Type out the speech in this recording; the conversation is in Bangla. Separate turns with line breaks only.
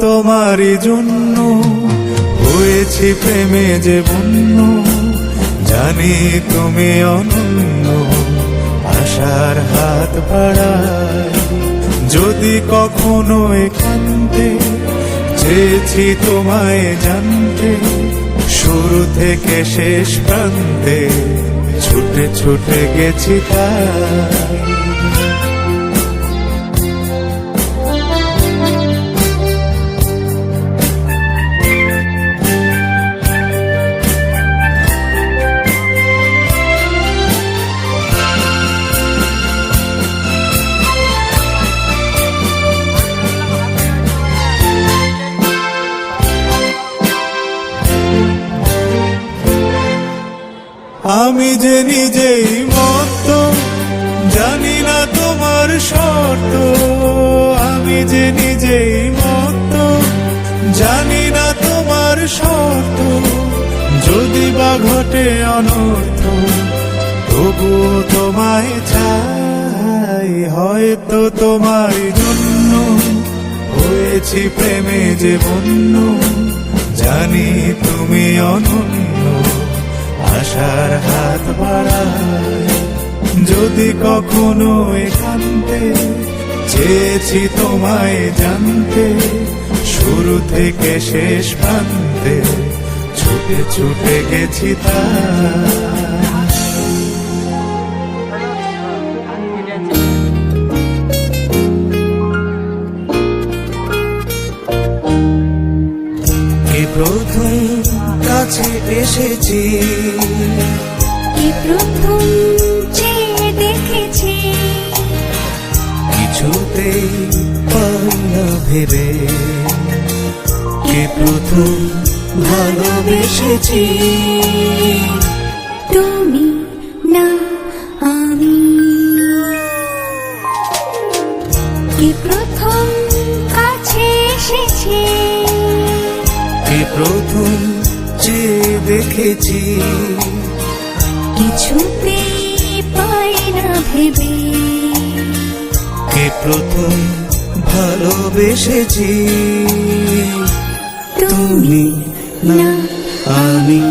তোমারই জন্য হয়েছি প্রেমে যে বন্য, জানি তুমি অনন্য, আশার হাত বাড়াই। যদি কখনো একান্তে চেয়েছি তোমায় জানতে, শুরু থেকে শেষ প্রান্তে ছুটে ছুটে গেছি তাই। আমি যে নিজেই মত্ত, জানি না তোমার শর্ত। আমি যে নিজেই মত্ত, জানি না তোমার শর্ত। যদি বা ঘটে অনর্থ, তবুও তোমায় চাই। হয়তো তোমার জন্য হয়েছি প্রেমে যে বন্য, জানি তুমি অনন্য, আশার হাত বাড়াই। যদি কখনো একান্তে চেয়েছি তোমায় জানতে, শুরু থেকে শেষ প্রান্তে ছুটে ছুটে গেছি তাই। প্রথম কাছে এসেছি,
কি প্রথম চেয়ে দেখেছি,
কিছুতেই পাই না ভেবে। কে প্রথম ভালোবেসেছি,
তুমি না আমি। কি প্রথম কাছে এসেছি,
কে প্রথম চেয়ে দেখেছি,
কিছুতেই পাই না ভেবে।
কে প্রথম ভালোবেসেছি,
তুমি না
আমি।